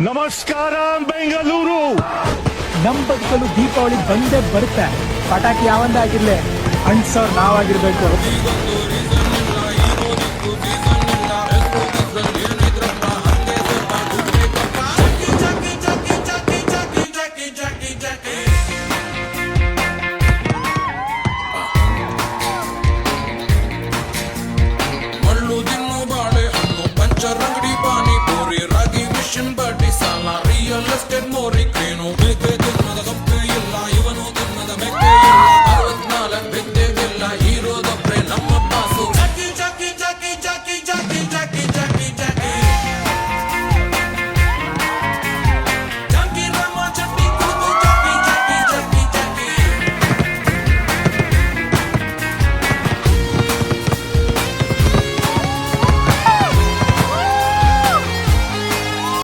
ನಮಸ್ಕಾರ ಬೆಂಗಳೂರು. ನಮ್ ಬದುಕಲು ದೀಪಾವಳಿ ಬಂದೇ ಬರುತ್ತೆ. ಪಟಾಕಿ ಯಾವಂದಾಗಿರ್ಲಿ ಅಂಟ್ಸೋರ್ ನಾವಾಗಿರ್ಬೇಕು. ರಂಗಡಿ ಪಾನಿಪುರಿ ರಾಗಿ ಮಿಷನ್ ಬಡ್ಡಿ ಸಾಲ ರಿಯಲ್ ಎಸ್ಟೇಟ್ ಮೋರಿ